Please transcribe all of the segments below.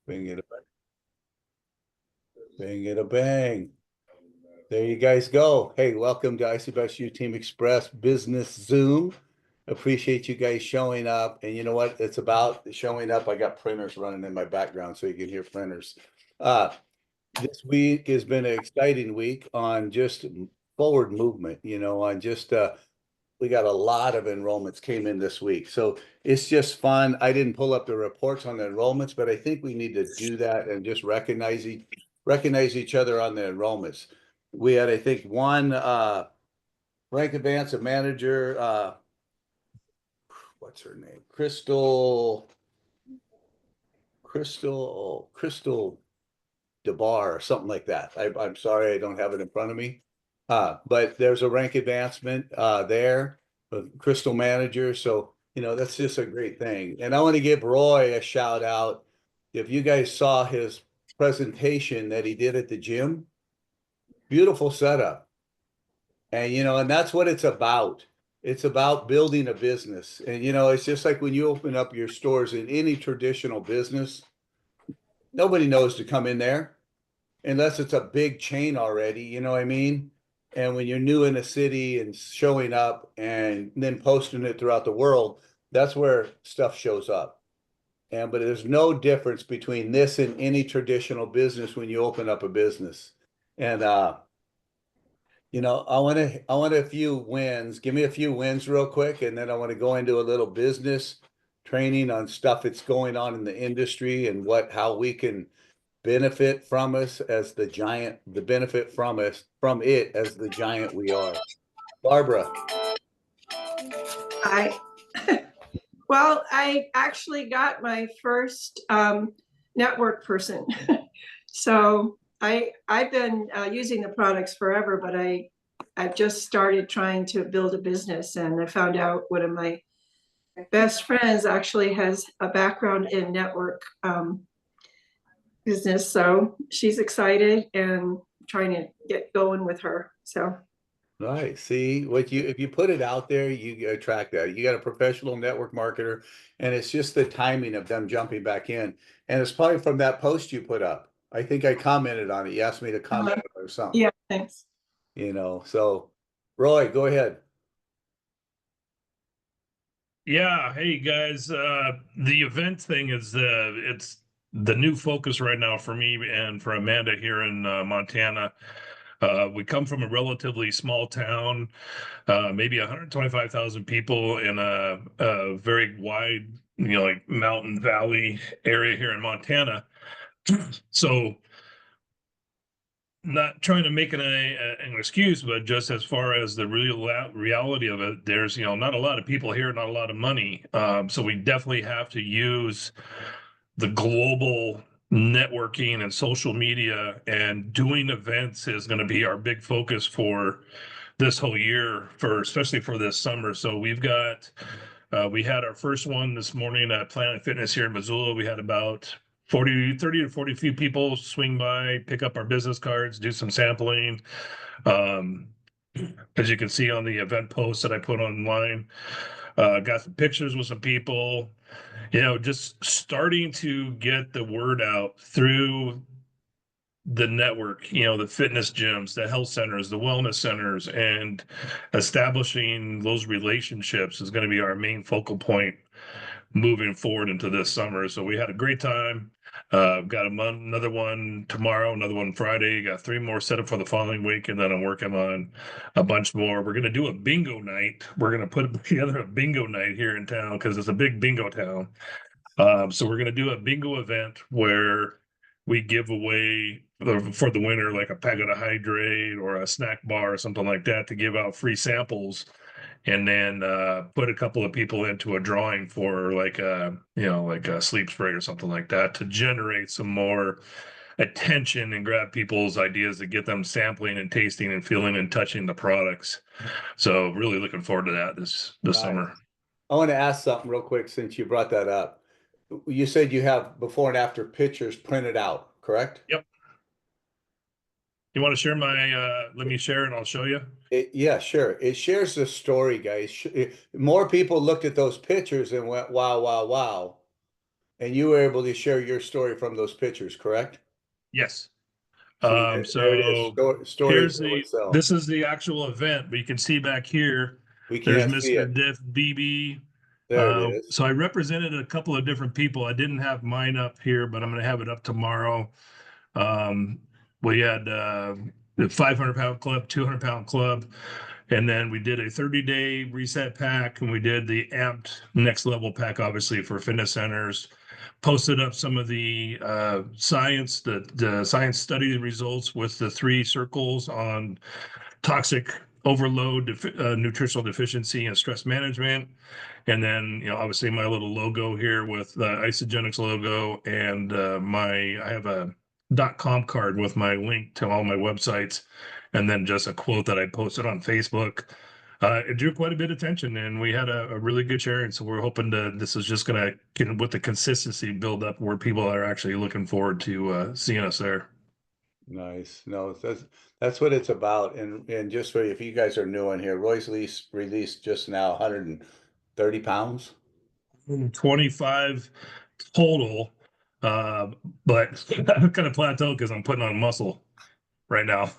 Bing it a bang it a bang. There you guys go. Hey, welcome to ICBSU Team Express Business Zoom. Appreciate you guys showing up. And you know what? It's about showing up. I got printers running in my background so you can hear printers. Uh, this week has been an exciting week on just forward movement, on just we got a lot of enrollments came in this week. So it's just fun. I didn't pull up the reports on the enrollments, but I think we need to do that and just recognize each other on the enrollments. We had, I think, one rank advance, a manager, what's her name? Crystal DeBar or something like that. I'm sorry, I don't have it in front of me. But there's a rank advancement there, a Crystal manager. So, that's just a great thing. And I want to give Roy a shout out. If you guys saw his presentation that he did at the gym, beautiful setup. And that's what it's about. It's about building a business. And it's just like when you open up your stores in any traditional business, nobody knows to come in there unless it's a big chain already, you know what I mean? And when you're new in a city and showing up and then posting it throughout the world, that's where stuff shows up. But there's no difference between this and any traditional business when you open up a business. And I want a few wins. Give me a few wins real quick, and then I want to go into a little business training on stuff that's going on in the industry and how we can benefit from us as the benefit from it as the giant we are. Barbara. I well, I actually got my first network person. So I've been using the products forever, but I've just started trying to build a business, and I found out one of my best friends actually has a background in network business. So she's excited and trying to get going with her. So Right. See, if you put it out there, you attract that. You got a professional network marketer, and it's just the timing of them jumping back in. And it's probably from that post you put up. I think I commented on it. You asked me to comment or something, yeah, thanks. So Roy, go ahead. Yeah, hey guys, the event thing is it's the new focus right now for me and for Amanda here in Montana. We come from a relatively small town, maybe 125,000 people in a very wide, like mountain valley area here in Montana. So not trying to make an excuse, but just as far as the reality of it, there's not a lot of people here, not a lot of money. So we definitely have to use the global networking and social media, and doing events is going to be our big focus for this whole year, for especially for this summer. So we had our first one this morning at Planet Fitness here in Missoula. We had about 30 to 40 few people swing by, pick up our business cards, do some sampling. Um, as you can see on the event post that I put online, got some pictures with some people, just starting to get the word out through the network, the fitness gyms, the health centers, the wellness centers, and establishing those relationships is going to be our main focal point moving forward into this summer. So we had a great time. Got another one tomorrow, another one Friday. Got three more set up for the following week, and then I'm working on a bunch more. We're going to do a bingo night. We're going to put together a bingo night here in town because it's a big bingo town. So we're going to do a bingo event where we give away for the winner like a packet of hydrate or a snack bar or something like that to give out free samples, and then put a couple of people into a drawing for like a sleep spray or something like that to generate some more attention and grab people's ideas to get them sampling and tasting and feeling and touching the products. So really looking forward to that this summer. I want to ask something real quick since you brought that up. You said you have before and after pictures printed out, correct? Yep. You want to share let me share and I'll show you. Yeah, sure. It shares the story, guys. More people looked at those pictures and went, wow, wow, wow. And you were able to share your story from those pictures, correct? Yes. See, there it is. So Stories here's that would the sell. this is the actual event, but you can see back here, We there's can't see Mr. it. Diff Beebe. There it is. So I represented a couple of different people. I didn't have mine up here, but I'm going to have it up tomorrow. Um, we had the 500-pound club, 200-pound club, and then we did a 30-day reset pack, and we did the amped next level pack, obviously for fitness centers. Posted up some of the science, the science study results with the 3 circles on toxic overload, nutritional deficiency, and stress management. And then, obviously my little logo here with the Isogenics logo, and I have a .com card with my link to all my websites, and then just a quote that I posted on Facebook. It drew quite a bit of attention, and we had a really good sharing. So we're hoping this is just going to, with the consistency, build up where people are actually looking forward to seeing us there. Nice. No, that's what it's about. And just for if you guys are new in here, Roy's lease released just now 130 pounds. 25 total. Uh, but I'm kind of plateaued because I'm putting on muscle right now.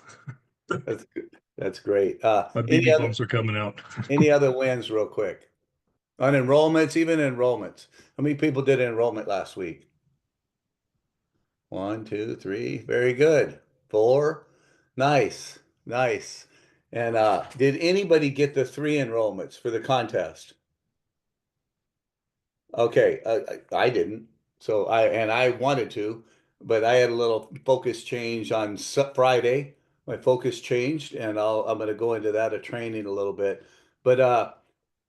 That's good. That's great. My BB bumps are coming out. Any other wins real quick on enrollments, even enrollments? How many people did enrollment last week? 1, 2, 3. Very good. 4. Nice. Nice. And did anybody get the 3 enrollments for the contest? Okay, I didn't. So I wanted to, but I had a little focus change on Friday. My focus changed, and I'm going to go into that a training a little bit. But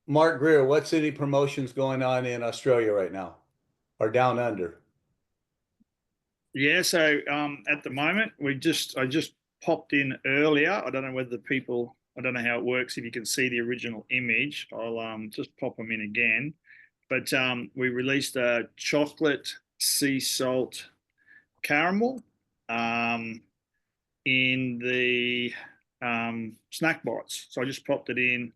Mark Greer, what city promotions going on in Australia right now, or down under? Yeah, so at the moment I just popped in earlier. I don't know whether I don't know how it works. If you can see the original image, I'll just pop them in again. But we released a chocolate sea salt caramel um, in the snack bites. So I just popped it in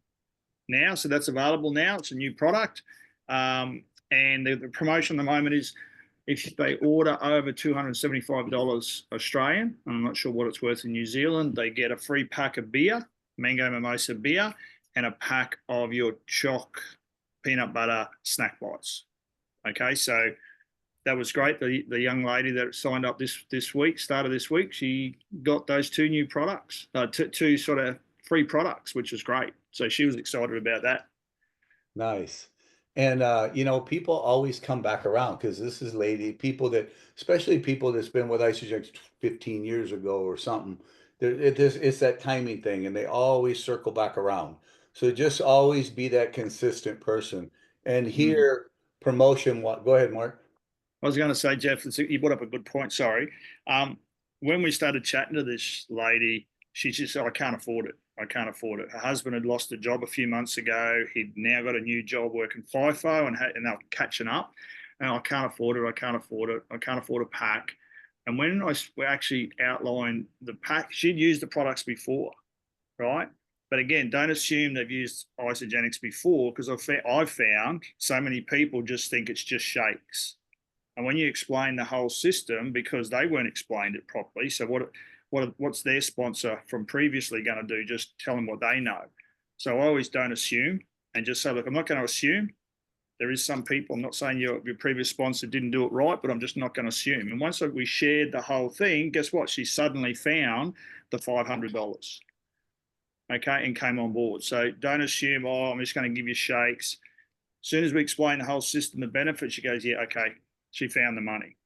now. So that's available now. It's a new product. And the promotion at the moment is if they order over $275 Australian, I'm not sure what it's worth in New Zealand, they get a free pack of beer, mango mimosa beer, and a pack of your choc peanut butter snack bites. Okay, so that was great. The young lady that signed up this week, started this week, she got those 2 new products, two sort of free products, which was great. So she was excited about that. Nice. And people always come back around because this is people that, especially people that's been with Isogex 15 years ago or something. It's that timing thing, and they always circle back around. So just always be that consistent person. And Mm. here, promotion. What? Go ahead, Mark. I was going to say, Jeff, you brought up a good point. Sorry. When we started chatting to this lady, she just said, I can't afford it. I can't afford it. Her husband had lost a job a few months ago. He'd now got a new job working FIFO and they're catching up. And I can't afford it. I can't afford it. I can't afford a pack. And when I actually outlined the pack, she'd used the products before, right? But again, don't assume they've used isogenics before because I've found so many people just think it's just shakes. And when you explain the whole system, because they weren't explained it properly, so what's their sponsor from previously going to do? Just tell them what they know. So I always don't assume and just say, look, I'm not going to assume. There is some people, I'm not saying your previous sponsor didn't do it right, but I'm just not going to assume. And once we shared the whole thing, guess what? She suddenly found the $500, okay, and came on board. So don't assume, oh, I'm just going to give you shakes. As soon as we explain the whole system, the benefits, she goes, yeah, okay, she found the money.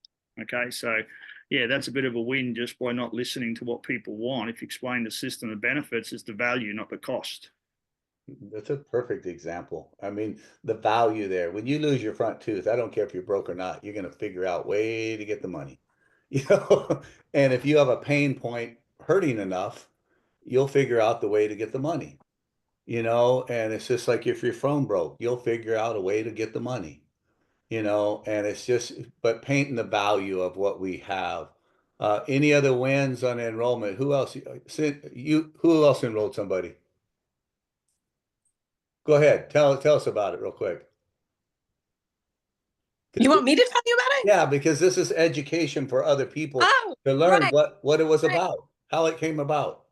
Okay, so yeah, that's a bit of a win just by not listening to what people want. If you explain the system, the benefits is the value, not the cost. That's a perfect example. I mean, the value there. When you lose your front tooth, I don't care if you're broke or not, you're going to figure out way to get the money. You know, and if you have a pain point hurting enough, you'll figure out the way to get the money. And it's just like if your phone broke, you'll figure out a way to get the money. And it's just, but painting the value of what we have. Any other wins on enrollment? Who else enrolled somebody? Go ahead. Tell us about it real quick. You want me to tell you about it? Yeah, because this is education for other people Oh, to learn right. what it was Right. about, how it came about.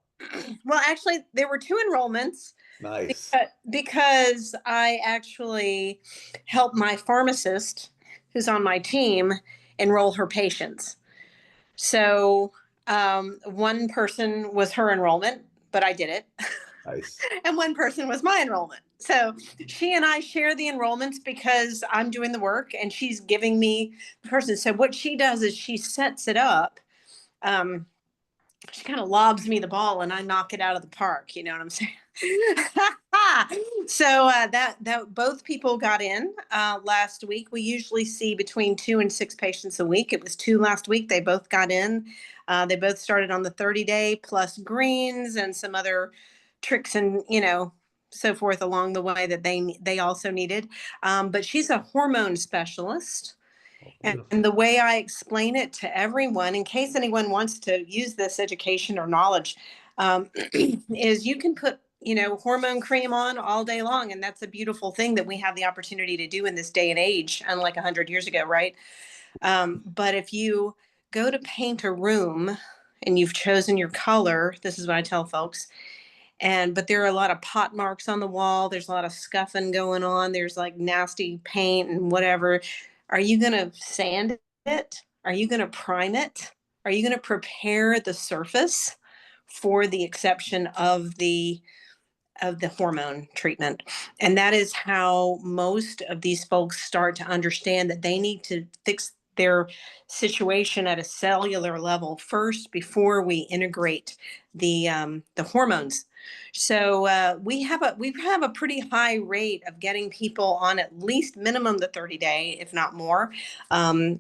Well, actually, there were two enrollments Nice. because I actually helped my pharmacist who's on my team enroll her patients. So one person was her enrollment, but I did it. Nice. And one person was my enrollment. So she and I share the enrollments because I'm doing the work and she's giving me the person. So what she does is she sets it up. She kind of lobs me the ball and I knock it out of the park. You know what I'm saying? So that both people got in last week. We usually see between 2 and 6 patients a week. It was 2 last week. They both got in. They both started on the 30-day plus greens and some other tricks and so forth along the way that they also needed. But she's a hormone specialist. Oh, And beautiful. the way I explain it to everyone, in case anyone wants to use this education or knowledge, is you can put, hormone cream on all day long. And that's a beautiful thing that we have the opportunity to do in this day and age, unlike 100 years ago, right? But if you go to paint a room and you've chosen your color, this is what I tell folks, but there are a lot of pot marks on the wall. There's a lot of scuffing going on. There's like nasty paint and whatever. Are you going to sand it? Are you going to prime it? Are you going to prepare the surface for the exception of the hormone treatment? And that is how most of these folks start to understand that they need to fix their situation at a cellular level first before we integrate the hormones. So we have a pretty high rate of getting people on at least minimum the 30-day, if not more,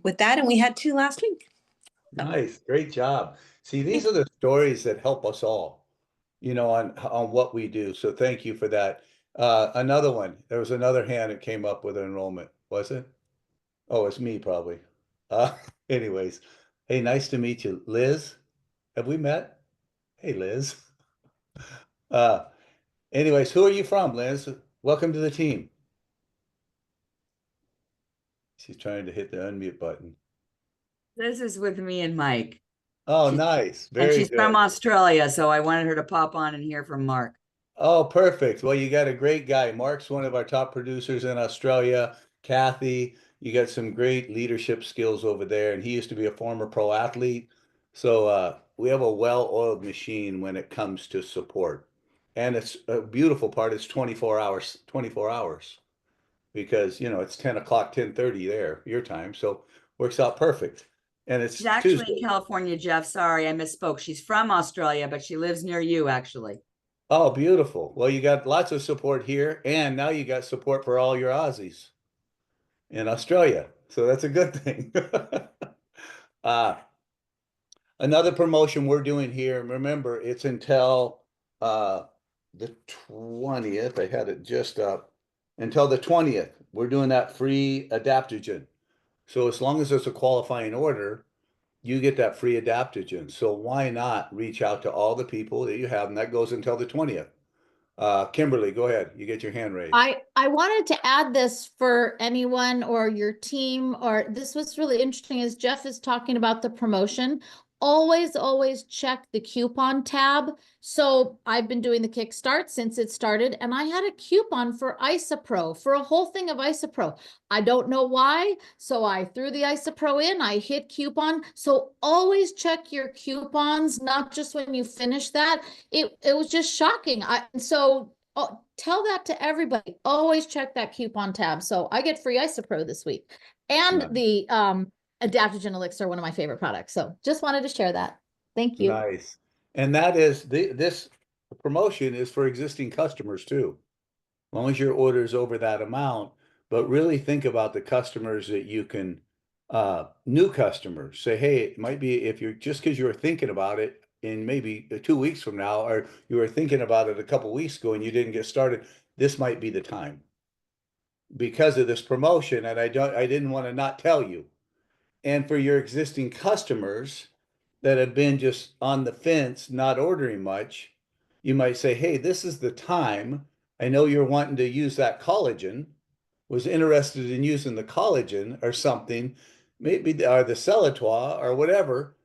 with that. And we had 2 last week. Nice. Great job. See, these are the stories that help us all, on what we do. So thank you for that. Another one. There was another hand that came up with an enrollment, was it? Oh, it's me probably. Uh, anyways. Hey, nice to meet you. Liz, have we met? Hey, Liz. Uh, anyways, who are you from, Liz? Welcome to the team. She's trying to hit the unmute button. This is with me and Mike. Oh, She's- nice. And Very she's from good. Australia, so I wanted her to pop on and hear from Mark. Oh, perfect. Well, you got a great guy. Mark's one of our top producers in Australia. Kathy, you got some great leadership skills over there, and he used to be a former pro athlete. So we have a well-oiled machine when it comes to support. And it's a beautiful part. It's 24 hours, 24 hours because, it's 10 o'clock, 10:30 there, your time. So works out perfect. And it's She's actually Tuesday. in California, Jeff. Sorry, I misspoke. She's from Australia, but she lives near you, actually. Oh, beautiful. Well, you got lots of support here, and now you got support for all your Aussies in Australia. So that's a good thing. uh, Another promotion we're doing here, remember, it's until the 20th. I had it just up. Until the 20th, we're doing that free adaptogen. So as long as it's a qualifying order, you get that free adaptogen. So why not reach out to all the people that you have, and that goes until the 20th. Kimberly, go ahead. You get your hand raised. I wanted to add this for anyone or your team, or this was really interesting as Jeff is talking about the promotion. Always check the coupon tab. So I've been doing the Kickstart since it started, and I had a coupon for Isopro, for a whole thing of Isopro. I don't know why. So I threw the Isopro in, I hit coupon. So always check your coupons, not just when you finish that. It was just shocking. Tell that to everybody. Always check that coupon tab. So I get free Isopro this week. And Nice. the adaptogen elixir, one of my favorite products. So just wanted to share that. Thank you. Nice. And that is this promotion is for existing customers too. As long as your order is over that amount, but really think about the customers that you can new customers. Say, hey, it might be if you're just because you were thinking about it in maybe 2 weeks from now, or you were thinking about it a couple weeks ago and you didn't get started, this might be the time because of this promotion. And I didn't want to not tell you. And for your existing customers that have been just on the fence, not ordering much, you might say, hey, this is the time. I know you're wanting to use that collagen. was interested in using the collagen or something, maybe or the Cellutois or whatever,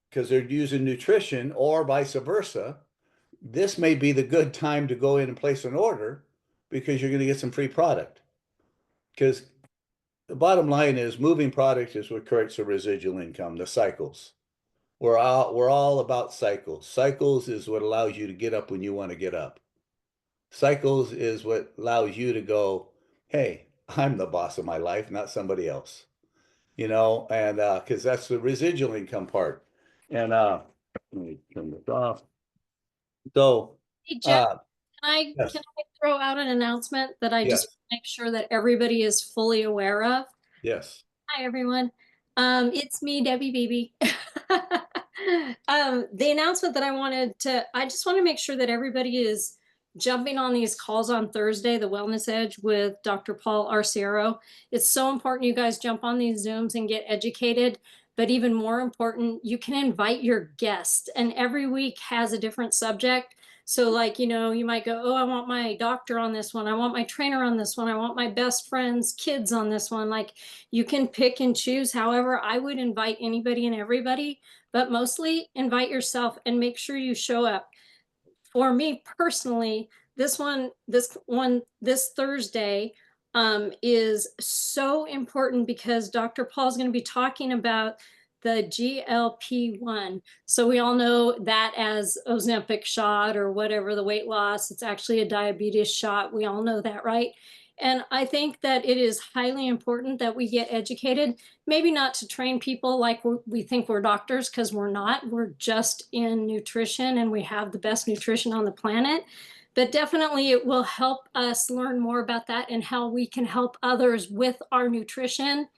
because they're using nutrition or vice versa, this may be the good time to go in and place an order because you're going to get some free product. Because the bottom line is moving product is what creates the residual income, the cycles. We're all about cycles. Cycles is what allows you to get up when you want to get up. Cycles is what allows you to go, hey, I'm the boss of my life, not somebody else. And because that's the residual income part. And let me turn this off. So Hey, Jeff, uh yes, can I throw out an announcement that I just yes, make sure that everybody is fully aware of? yes. Hi, everyone. It's me, Debbie Beebe. The announcement that I just want to make sure that everybody is jumping on these calls on Thursday, the Wellness Edge with Dr. Paul Arciero. It's so important you guys jump on these Zooms and get educated. But even more important, you can invite your guests, and every week has a different subject. So like, you might go, oh, I want my doctor on this one. I want my trainer on this one. I want my best friend's kids on this one. Like, you can pick and choose. However, I would invite anybody and everybody, but mostly invite yourself and make sure you show up. For me personally, this Thursday is so important because Dr. Paul's going to be talking about the GLP-1. So we all know that as Ozempic shot or whatever, the weight loss. It's actually a diabetes shot. We all know that, right? And I think that it is highly important that we get educated, maybe not to train people like we think we're doctors, because we're not. We're just in nutrition and we have the best nutrition on the planet. But definitely it will help us learn more about that and how we can help others with our nutrition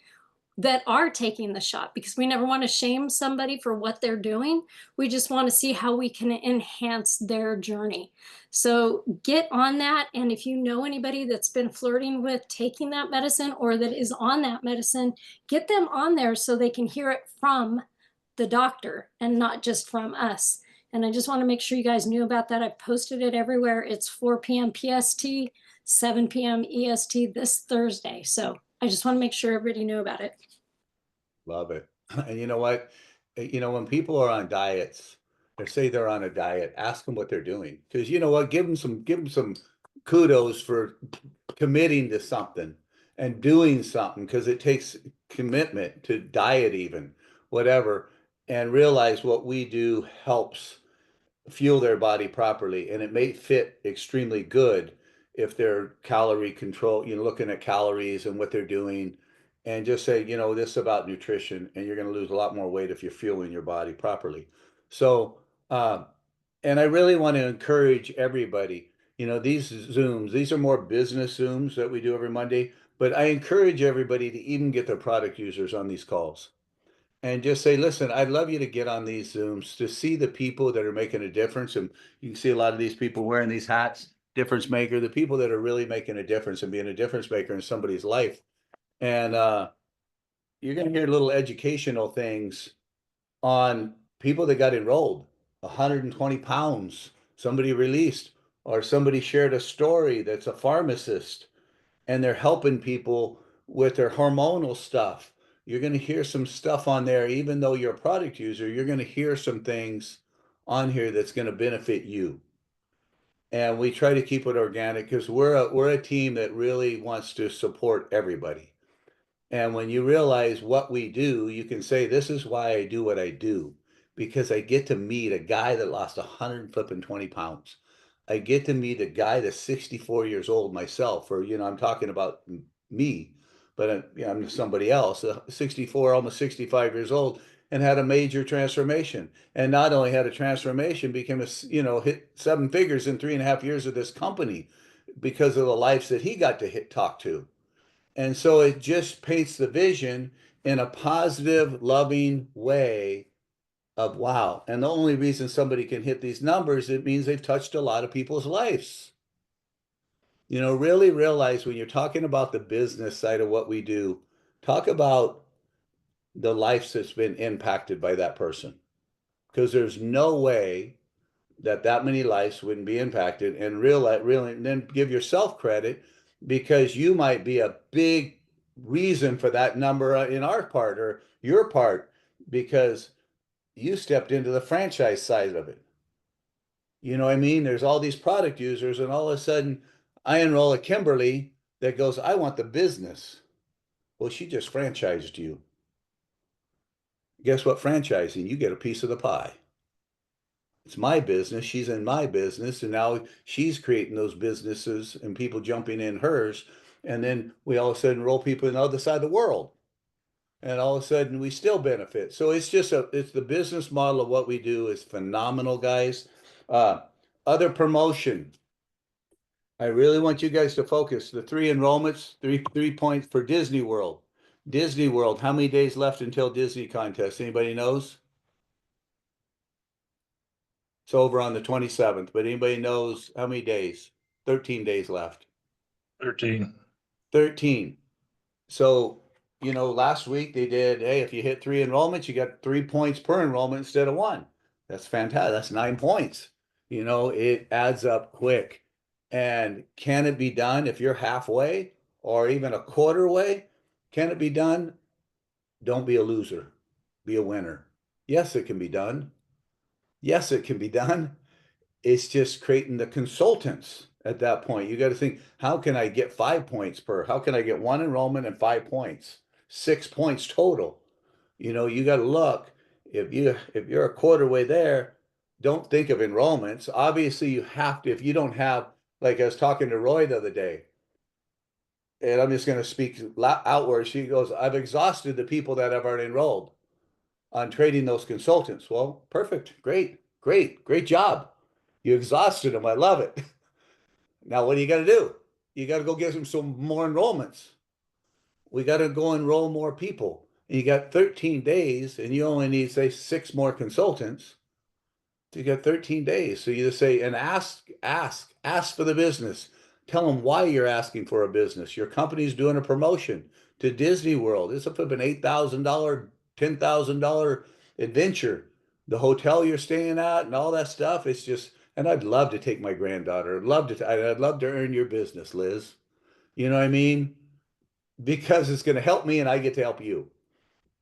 that are taking the shot, because we never want to shame somebody for what they're doing. We just want to see how we can enhance their journey. So get on that. And if you know anybody that's been flirting with taking that medicine or that is on that medicine, get them on there so they can hear it from the doctor and not just from us. And I just want to make sure you guys knew about that. I've posted it everywhere. It's 4 p.m. PST, 7 p.m. EST this Thursday. So I just want to make sure everybody knew about it. Love it. And you know what? When people are on diets, or say they're on a diet, ask them what they're doing. Because you know what? Give them some kudos for committing to something and doing something, because it takes commitment to diet, even whatever, and realize what we do helps fuel their body properly, and it may fit extremely good if they're calorie control, looking at calories and what they're doing, and just say, this is about nutrition, and you're going to lose a lot more weight if you're fueling your body properly. So, and I really want to encourage everybody, these Zooms, these are more business Zooms that we do every Monday, but I encourage everybody to even get their product users on these calls and just say, listen, I'd love you to get on these Zooms to see the people that are making a difference. And you can see a lot of these people wearing these hats, difference maker, the people that are really making a difference and being a difference maker in somebody's life. And you're going to hear little educational things on people that got enrolled, 120 pounds, somebody released, or somebody shared a story that's a pharmacist and they're helping people with their hormonal stuff. You're going to hear some stuff on there, even though you're a product user, you're going to hear some things on here that's going to benefit you. And we try to keep it organic because we're a team that really wants to support everybody. And when you realize what we do, you can say, this is why I do what I do, because I get to meet a guy that lost 120 pounds. I get to meet a guy that's 64 years old myself, or, I'm talking about me, but I'm somebody else, 64, almost 65 years old, and had a major transformation. And not only had a transformation, became hit 7 figures in 3.5 years of this company because of the lives that he got to talk to. And so it just paints the vision in a positive, loving way of wow. And the only reason somebody can hit these numbers, it means they've touched a lot of people's lives. Really realize when you're talking about the business side of what we do, talk about the lives that's been impacted by that person. Because there's no way that many lives wouldn't be impacted, and really, and then give yourself credit because you might be a big reason for that number in our part or your part because you stepped into the franchise side of it. You know what I mean? There's all these product users, and all of a sudden, I enroll a Kimberly that goes, I want the business. Well, she just franchised you. Guess what? Franchising, you get a piece of the pie. It's my business. She's in my business, and now she's creating those businesses and people jumping in hers. And then we all of a sudden roll people in the other side of the world. And all of a sudden we still benefit. So it's the business model of what we do is phenomenal, guys. Uh, Other promotion. I really want you guys to focus. The three enrollments, three points for Disney World. Disney World, how many days left until Disney contest? Anybody knows? It's over on the 27th, but anybody knows how many days? 13 days left. 13. 13. So, last week they did, hey, if you hit 3 enrollments, you got 3 points per enrollment instead of 1. That's fantastic. That's 9 points. It adds up quick. And can it be done if you're halfway or even a quarter way? Can it be done? Don't be a loser. Be a winner. Yes, it can be done. Yes, it can be done. It's just creating the consultants at that point. You got to think, how can I get 5 points per? How can I get 1 enrollment and 5 points? 6 points total. You got to look. If you're a quarter way there, don't think of enrollments. Obviously, you have to. If you don't have, like I was talking to Roy the other day, and I'm just going to speak outward. She goes, I've exhausted the people that have already enrolled on trading those consultants. Well, perfect. Great job. You exhausted them. I love it. Now, what do you got to do? You got to go get them some more enrollments. We got to go enroll more people. And you got 13 days and you only need, say, 6 more consultants. So you got 13 days. So you just say, and ask for the business. Tell them why you're asking for a business. Your company's doing a promotion to Disney World. It's a flipping $8,000, $10,000 adventure. The hotel you're staying at and all that stuff. It's just, and I'd love to take my granddaughter. I'd love to earn your business, Liz. You know what I mean? Because it's going to help me and I get to help you.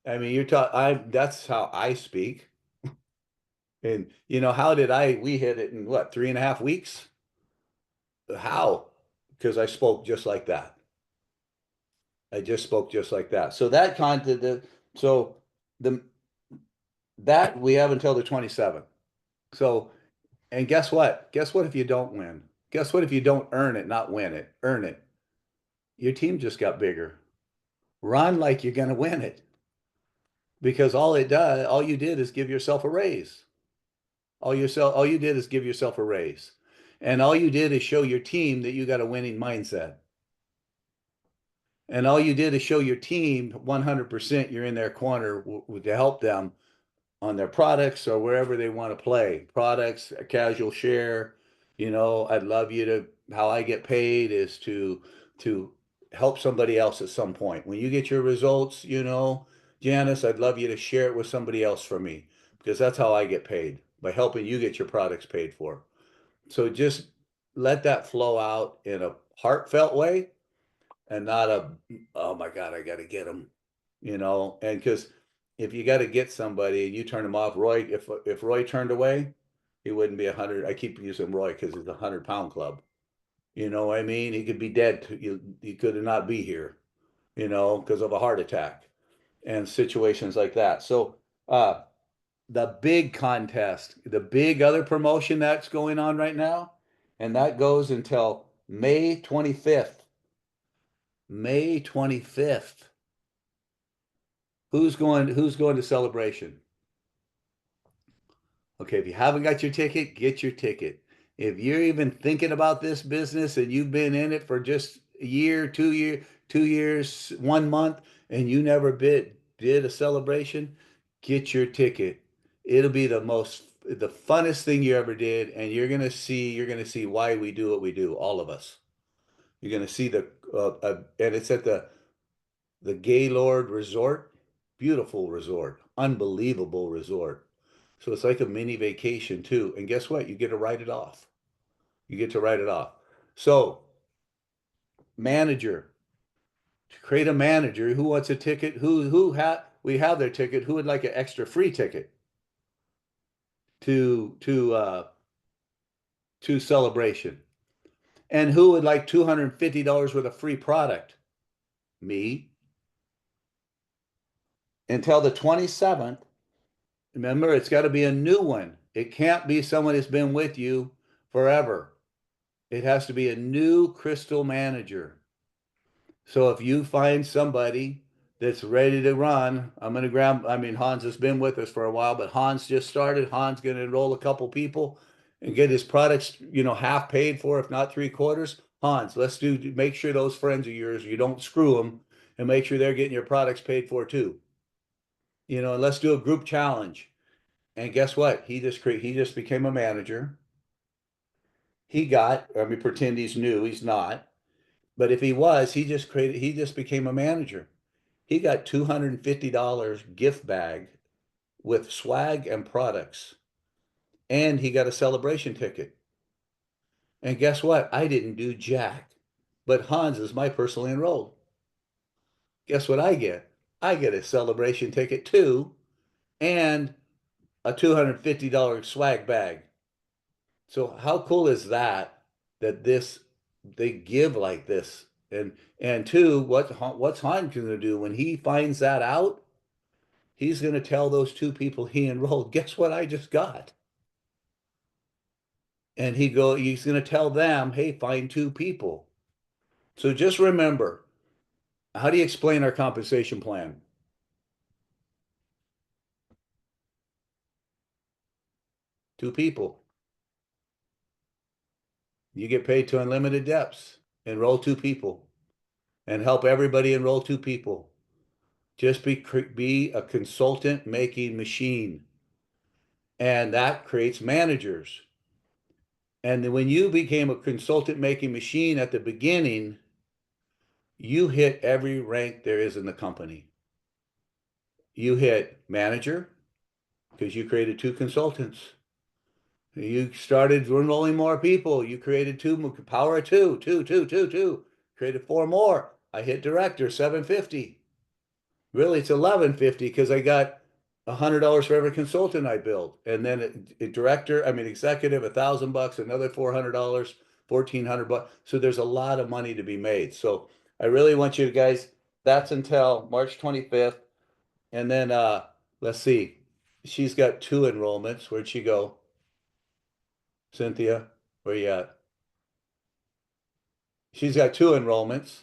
I mean, that's how I speak. And how did we hit it in what, 3.5 weeks? How? Because I spoke just like that. I just spoke just like that. So that content, the that we have until the 27th. So, and guess what? Guess what if you don't win? Guess what if you don't earn it, not win it? Earn it. Your team just got bigger. Run like you're going to win it. Because all you did is give yourself a raise. All you did is give yourself a raise. And all you did is show your team that you got a winning mindset. And all you did is show your team 100% you're in their corner to help them on their products or wherever they want to play. Products, a casual share. I'd love you to, how I get paid is to help somebody else at some point. When you get your results, Janice, I'd love you to share it with somebody else for me because that's how I get paid, by helping you get your products paid for. So just let that flow out in a heartfelt way and not oh my God, I got to get them, and because if you got to get somebody and you turn them off, Roy, if Roy turned away, he wouldn't be 100. I keep using Roy because he's a 100-pound club. You know what I mean? He could be dead. He could not be here, because of a heart attack and situations like that. So, the big contest, the big other promotion that's going on right now, and that goes until May 25th. May 25th. Who's going to Celebration? Okay, if you haven't got your ticket, get your ticket. If you're even thinking about this business and you've been in it for just a year, 2 years, 1 month, and you never did a celebration, get your ticket. It'll be the funnest thing you ever did, and you're gonna see why we do what we do, all of us. You're gonna see and it's at the Gaylord Resort, beautiful resort, unbelievable resort. So it's like a mini vacation too. And guess what? You get to write it off. You get to write it off. So manager. To create a manager who wants a ticket, we have their ticket, who would like an extra free ticket to Celebration, and who would like $250 worth of free product? Me. Until the 27th, remember, it's got to be a new one. It can't be someone that's been with you forever. It has to be a new crystal manager. So if you find somebody that's ready to run, I'm going to grab, I mean, Hans has been with us for a while, but Hans just started. Hans going to enroll a couple people and get his products, half paid for, if not three-quarters. Hans, make sure those friends of yours, you don't screw them, and make sure they're getting your products paid for too. And let's do a group challenge. And guess what? He just became a manager. Let me pretend he's new. He's not. But if he was, he just became a manager. He got $250 gift bag with swag and products. And he got a celebration ticket. And guess what? I didn't do jack. But Hans is my personally enrolled. Guess what I get? I get a celebration ticket too, and a $250 swag bag. So how cool is that? That they give like this, and two, what's Hans going to do when he finds that out? He's going to tell those two people he enrolled, guess what I just got? And he's going to tell them, hey, find two people. So just remember, how do you explain our compensation plan? Two people. You get paid to unlimited depths. Enroll two people and help everybody enroll two people. Just be a consultant making machine. And that creates managers. And when you became a consultant making machine at the beginning, you hit every rank there is in the company. You hit manager because you created two consultants. You started enrolling more people. You created power of two. Created four more. I hit director, 750. Really, it's 1150 because I got $100 for every consultant I build. And then executive, $1,000, another $400, $1,400. So there's a lot of money to be made. So I really want you guys, that's until March 25th. And then let's see. She's got two enrollments. Where'd she go? Cynthia, where you at? She's got two enrollments.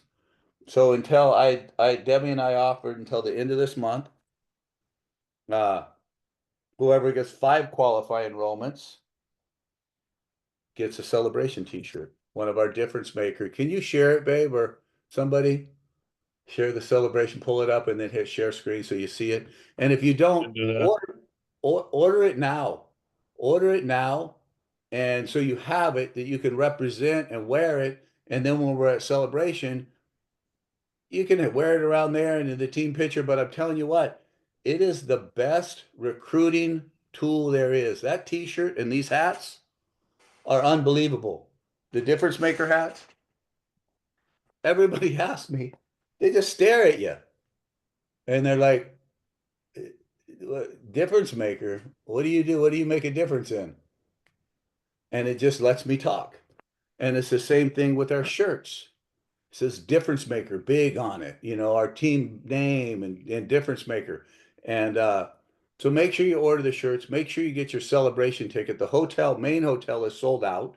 So until Debbie and I offered until the end of this month. Whoever gets 5 qualifying enrollments gets a celebration t-shirt. One of our difference maker. Can you share it, babe, or somebody? Share the celebration, pull it up, and then hit share screen so you see it. And if you don't, Do that. order it now. Order it now. And so you have it that you can represent and wear it. And then when we're at celebration, you can wear it around there and in the team picture. But I'm telling you what, it is the best recruiting tool there is. That t-shirt and these hats are unbelievable. The difference maker hats, everybody asks me, they just stare at you. And they're like, difference maker, what do you do? What do you make a difference in? And it just lets me talk. And it's the same thing with our shirts. It says difference maker big on it, our team name and difference maker. And so make sure you order the shirts. Make sure you get your celebration ticket. The main hotel is sold out.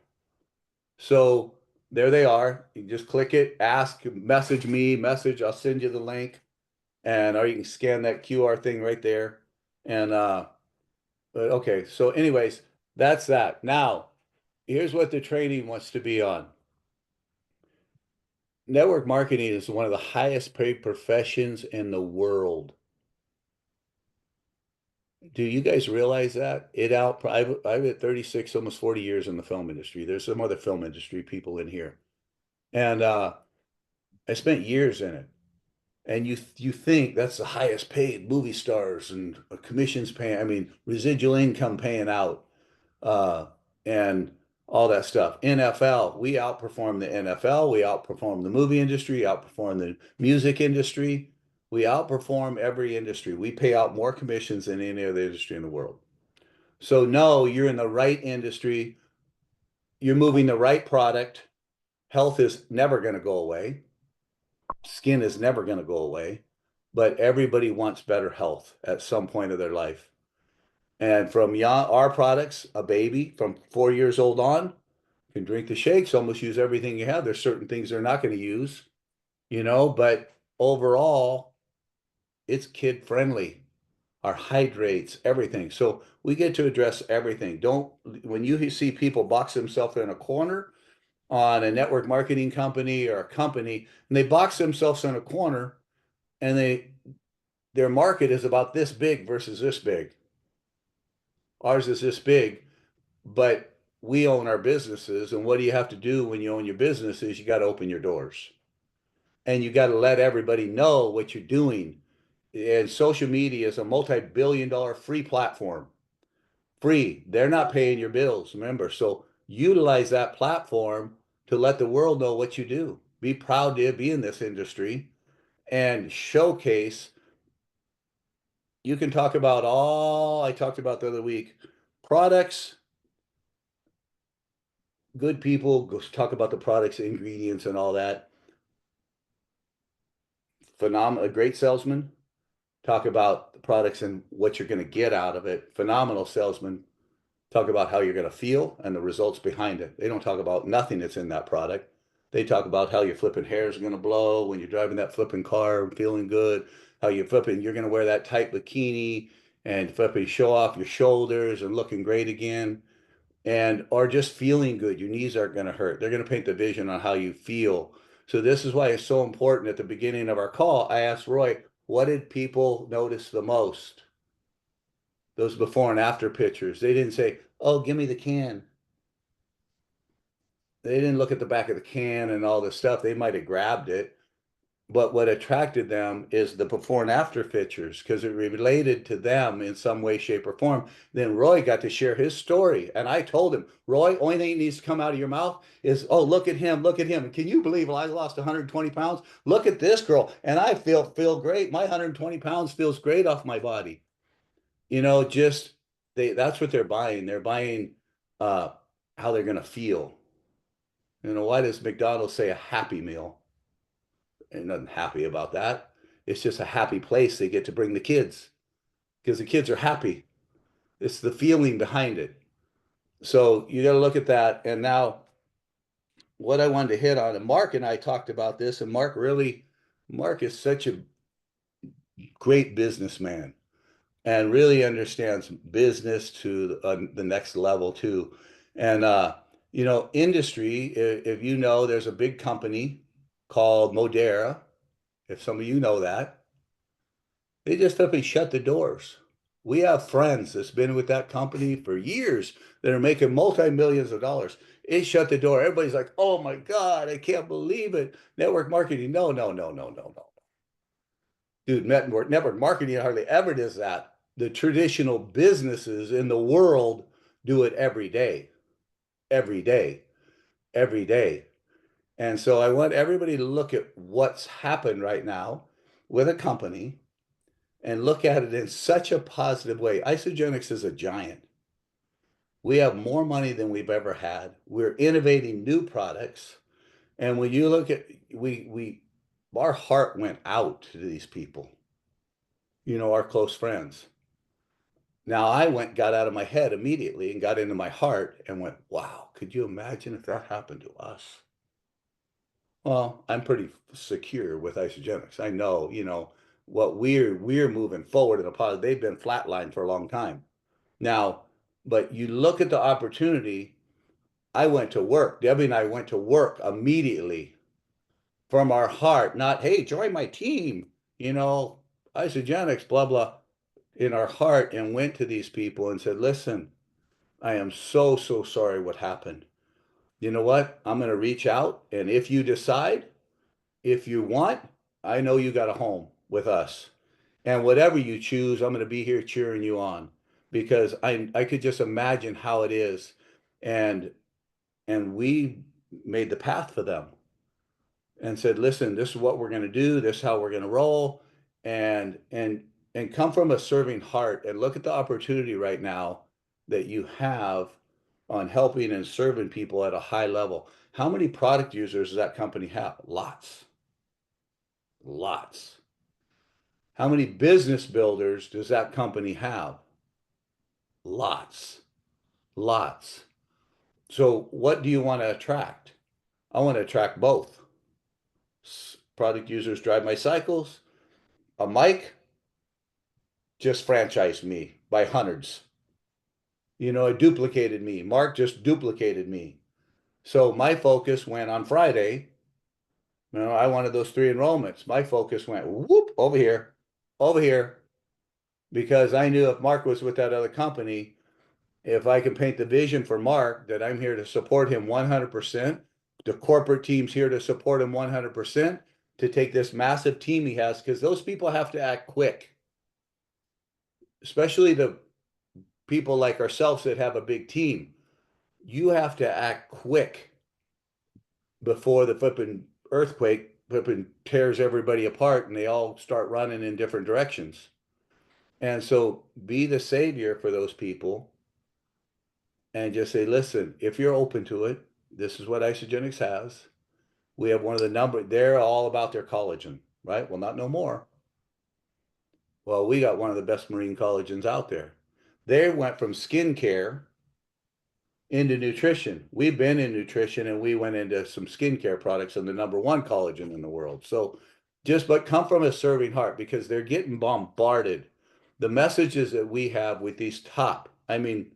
So there they are. You just click it, message me, I'll send you the link. Or you can scan that QR thing right there. And but okay, so anyways, that's that. Now, here's what the training wants to be on. Network marketing is one of the highest paid professions in the world. Do you guys realize that? I've at 36, almost 40 years in the film industry. There's some other film industry people in here. And I spent years in it. And you think that's the highest paid movie stars and commissions paying, residual income paying out. And all that stuff. NFL, we outperform the NFL, we outperform the movie industry, outperform the music industry, we outperform every industry. We pay out more commissions than any other industry in the world. So no, you're in the right industry, you're moving the right product. Health is never going to go away. Skin is never going to go away, but everybody wants better health at some point of their life. And from our products, a baby from 4 years old on can drink the shakes, almost use everything you have. There's certain things they're not going to use, but overall, it's kid friendly. Our hydrates, everything. So we get to address everything. When you see people box themselves in a corner on a network marketing company or a company, and they box themselves in a corner and their market is about this big versus this big. Ours is this big, but we own our businesses. And what do you have to do when you own your businesses? You got to open your doors and you got to let everybody know what you're doing. And social media is a multi-billion-dollar free platform. Free. They're not paying your bills, remember. So utilize that platform to let the world know what you do. Be proud to be in this industry and showcase. You can talk about all I talked about the other week, products, good people, go talk about the products, ingredients, and all that. Phenomenal, a great salesman, talk about the products and what you're going to get out of it. Phenomenal salesman, talk about how you're going to feel and the results behind it. They don't talk about nothing that's in that product. They talk about how your flipping hair is going to blow when you're driving that flipping car and feeling good, how you're going to wear that tight bikini and flipping show off your shoulders and looking great again. Or just feeling good. Your knees aren't going to hurt. They're going to paint the vision on how you feel. So this is why it's so important. At the beginning of our call, I asked Roy, what did people notice the most? Those before and after pictures. They didn't say, oh, give me the can. They didn't look at the back of the can and all this stuff. They might have grabbed it. But what attracted them is the before and after pictures because it related to them in some way, shape, or form. Then Roy got to share his story. And I told him, Roy, only thing that needs to come out of your mouth is, oh, look at him, look at him. Can you believe I lost 120 pounds? Look at this girl. And I feel great. My 120 pounds feels great off my body. That's what they're buying. They're buying how they're gonna feel. Why does McDonald's say a happy meal? Ain't nothing happy about that. It's just a happy place they get to bring the kids because the kids are happy. It's the feeling behind it. So you got to look at that. And now, what I wanted to hit on, and Mark and I talked about this, and Mark is such a great businessman and really understands business to the next level too. And industry, if you know, there's a big company called Modera. If some of you know that, they just up and shut the doors. We have friends that's been with that company for years that are making multi-millions of dollars. It shut the door. Everybody's like, oh my God, I can't believe it. Network marketing. No, no, no, no, no, no. Dude, network marketing hardly ever does that. The traditional businesses in the world do it every day, every day, every day. And so I want everybody to look at what's happened right now with a company and look at it in such a positive way. Isogenics is a giant. We have more money than we've ever had. We're innovating new products. And when you look at our heart went out to these people, our close friends. Now I got out of my head immediately and got into my heart and went, wow, could you imagine if that happened to us? Well, I'm pretty secure with Isogenics. I know, what we're moving forward in a positive. They've been flatlined for a long time. Now, but you look at the opportunity. I went to work. Debbie and I went to work immediately from our heart, not, hey, join my team, Isogenics, blah, blah, in our heart, and went to these people and said, listen, I am so, so sorry what happened. You know what? I'm going to reach out. And if you decide, if you want, I know you got a home with us. And whatever you choose, I'm going to be here cheering you on because I could just imagine how it is. And And we made the path for them and said, listen, this is what we're going to do. This is how we're going to roll. And come from a serving heart and look at the opportunity right now that you have on helping and serving people at a high level. How many product users does that company have? Lots. Lots. How many business builders does that company have? Lots. Lots. So what do you want to attract? I want to attract both. Product users drive my cycles. A Mike just franchised me by hundreds. You know, it duplicated me. Mark just duplicated me. So my focus went on Friday. You know, I wanted those 3 enrollments. My focus went whoop over here, because I knew if Mark was with that other company, if I can paint the vision for Mark that I'm here to support him 100%, the corporate team's here to support him 100%, to take this massive team he has, because those people have to act quick, especially the people like ourselves that have a big team. You have to act quick before the flipping earthquake flipping tears everybody apart and they all start running in different directions. And so be the savior for those people and just say, listen, if you're open to it, this is what Isogenics has. We have one of the number, they're all about their collagen, right? Well, not no more. Well, we got one of the best marine collagens out there. They went from skincare into nutrition. We've been in nutrition and we went into some skincare products and the #1 collagen in the world. So but come from a serving heart, because they're getting bombarded. The messages that we have with these top, I mean,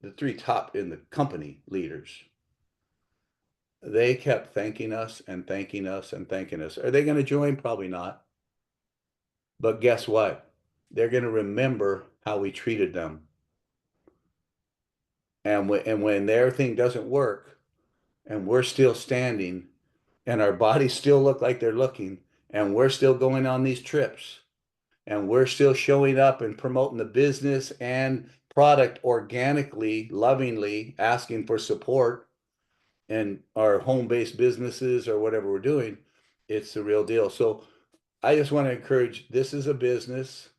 the 3 top in the company leaders, they kept thanking us and thanking us and thanking us. Are they going to join? Probably not. But guess what? They're going to remember how we treated them. And when their thing doesn't work and we're still standing and our bodies still look like they're looking and we're still going on these trips and we're still showing up and promoting the business and product organically, lovingly, asking for support in our home-based businesses or whatever we're doing, it's the real deal. So I just want to encourage, this is a business.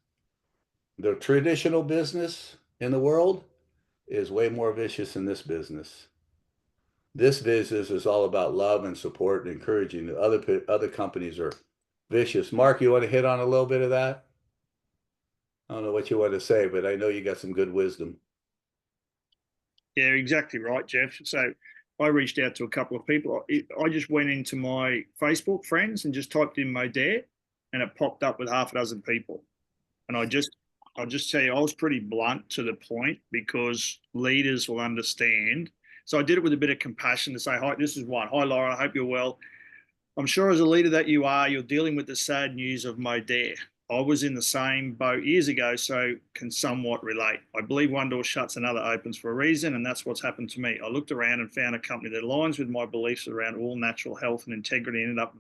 The traditional business in the world is way more vicious than this business. This business is all about love and support and encouraging. The other companies are vicious. Mark, you want to hit on a little bit of that? I don't know what you want to say, but I know you got some good wisdom. Yeah, exactly right, Jeff. So I reached out to a couple of people. I just went into my Facebook friends and just typed in Modere, and it popped up with half a dozen people. And I'll just tell you, I was pretty blunt to the point, because leaders will understand. So I did it with a bit of compassion to say, hi, this is one. Hi, Laura, I hope you're well. I'm sure as a leader that you are, you're dealing with the sad news of Modere. I was in the same boat years ago, so can somewhat relate. I believe one door shuts, another opens for a reason, and that's what's happened to me. I looked around and found a company that aligns with my beliefs around all natural health and integrity, and ended up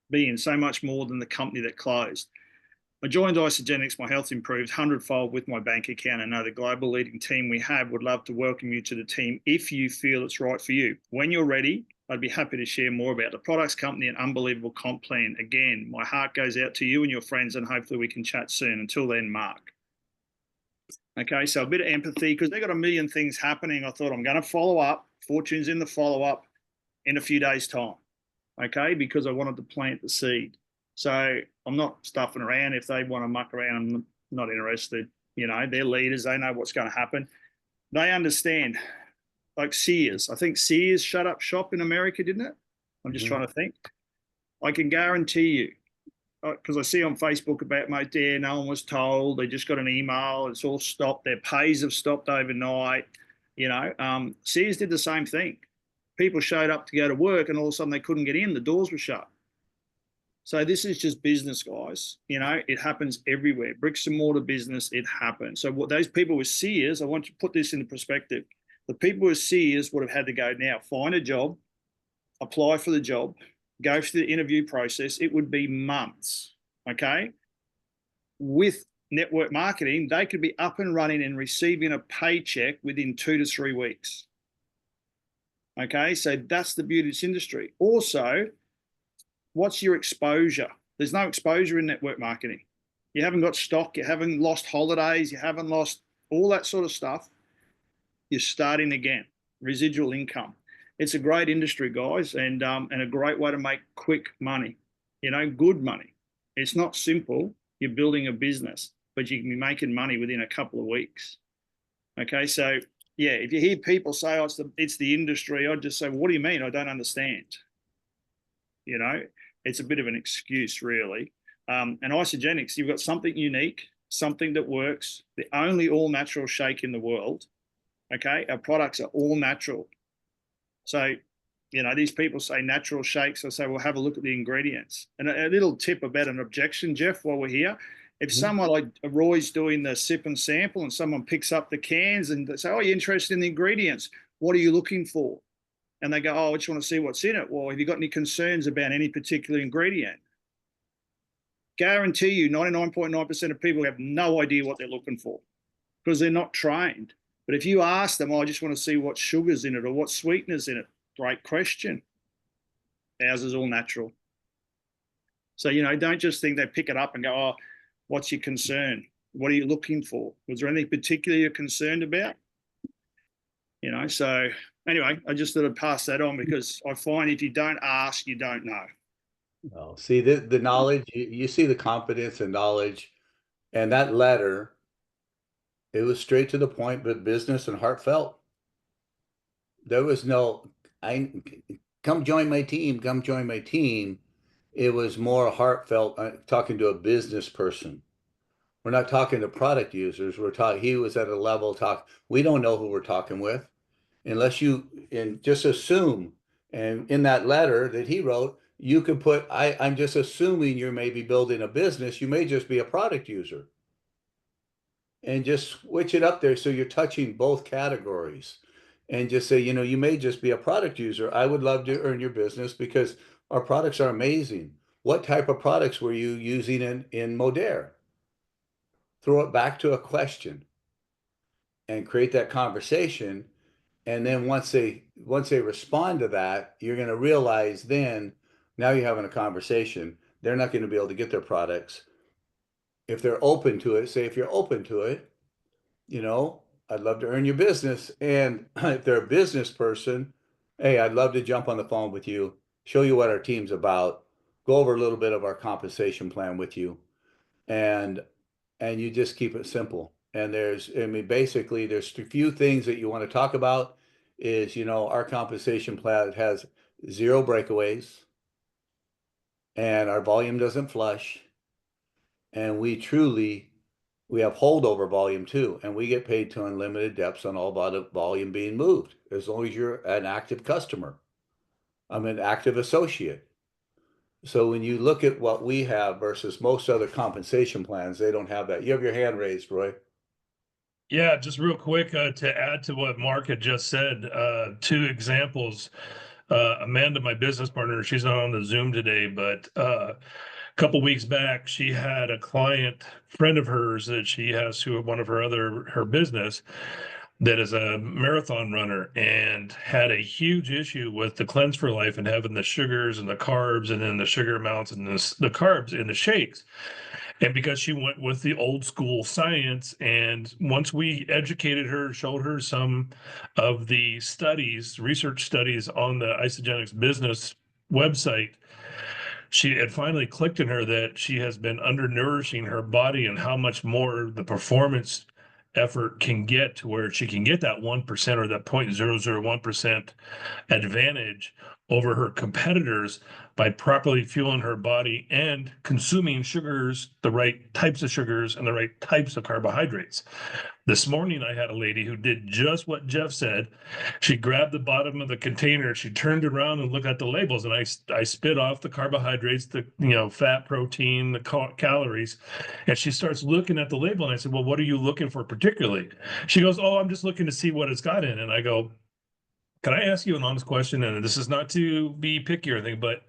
being so much more than the company that closed. I joined Isogenics, my health improved 100-fold with my bank account, and know the global leading team we have would love to welcome you to the team if you feel it's right for you. When you're ready, I'd be happy to share more about the products, company, and unbelievable comp plan. Again, my heart goes out to you and your friends, and hopefully we can chat soon. Until then, Mark. Okay, so a bit of empathy, because they've got a million things happening. I thought, I'm going to follow up. Fortune's in the follow-up in a few days' time, okay, because I wanted to plant the seed. So I'm not stuffing around. If they want to muck around, I'm not interested. You know, they're leaders. They know what's going to happen. They understand. Like Sears. I think Sears shut up shop in America, didn't it? I'm just trying to think. I can guarantee you, because I see on Facebook about Modere, no one was told. They just got an email. It's all stopped. Their pays have stopped overnight. You know, Sears did the same thing. People showed up to go to work, and all of a sudden they couldn't get in. The doors were shut. So this is just business, guys. You know, it happens everywhere. Bricks and mortar business, it happens. So what those people with Sears, I want you to put this into perspective. The people with Sears would have had to go now, find a job, apply for the job, go through the interview process. It would be months, okay? With network marketing, they could be up and running and receiving a paycheck within 2 to 3 weeks. Okay, so that's the beauty of this industry. Also, what's your exposure? There's no exposure in network marketing. You haven't got stock, you haven't lost holidays, you haven't lost all that sort of stuff. You're starting again. Residual income. It's a great industry, guys, and a great way to make quick money. You know, good money. It's not simple. You're building a business, but you can be making money within a couple of weeks. Okay, so yeah, if you hear people say, "Oh, it's the industry," I'd just say, "What do you mean? I don't understand." You know, it's a bit of an excuse, really. And Isogenics, you've got something unique, something that works. The only all-natural shake in the world. Okay, our products are all natural. So, you know, these people say natural shakes. I say, well, have a look at the ingredients. And a little tip about an objection, Jeff, while we're here. If someone like Roy's doing the sip and sample and someone picks up the cans and they say, oh, you're interested in the ingredients, what are you looking for? And they go, oh, I just want to see what's in it. Well, have you got any concerns about any particular ingredient? Guarantee you 99.9% of people have no idea what they're looking for because they're not trained. But if you ask them, oh, I just want to see what sugar's in it or what sweetener's in it, great question. Ours is all natural. So, you know, don't just think they pick it up and go, oh, what's your concern? What are you looking for? Was there anything particular you're concerned about? You know, so anyway, I just thought I'd pass that on because I find if you don't ask, you don't know. Oh, see the knowledge, you see the confidence and knowledge, and that letter, it was straight to the point, but business and heartfelt. There was no, come join my team, come join my team. It was more heartfelt, talking to a business person. We're not talking to product users. We're talking, he was at a level we don't know who we're talking with unless you, and just assume. And in that letter that he wrote, you could put, I'm just assuming you're maybe building a business. You may just be a product user. And just switch it up there so you're touching both categories. And just say, you know, you may just be a product user. I would love to earn your business because our products are amazing. What type of products were you using in Modere? Throw it back to a question and create that conversation. And then once they respond to that, you're going to realize then now you're having a conversation. They're not going to be able to get their products. If they're open to it, say if you're open to it, you know, I'd love to earn your business. And if they're a business person, hey, I'd love to jump on the phone with you, show you what our team's about, go over a little bit of our compensation plan with you. And you just keep it simple. And basically there's a few things that you want to talk about is, you know, our compensation plan has 0 breakaways and our volume doesn't flush. And we have holdover volume too. And we get paid to unlimited depths on all volume being moved, as long as you're an active customer. I'm an active associate. So when you look at what we have versus most other compensation plans, they don't have that. You have your hand raised, Roy. Yeah, just real quick to add to what Mark had just said, 2 examples. Amanda, my business partner, she's not on the Zoom today, but a couple weeks back, she had a client friend of hers that she has through one of her business that is a marathon runner and had a huge issue with the Cleanse for Life and having the sugars and the carbs and then the sugar amounts and the carbs in the shakes. And because she went with the old school science, and once we educated her, showed her some of the research studies on the Isogenics business website, she had finally clicked in her that she has been undernourishing her body and how much more the performance effort can get to where she can get that 1% or that 0.001% advantage over her competitors by properly fueling her body and consuming sugars, the right types of sugars and the right types of carbohydrates. This morning, I had a lady who did just what Jeff said. She grabbed the bottom of the container, she turned around and looked at the labels, and I spit off the carbohydrates, the fat, protein, the calories, and she starts looking at the label, and I said, well, what are you looking for particularly? She goes, oh, I'm just looking to see what it's got in. And I go, can I ask you an honest question? And this is not to be picky or anything, but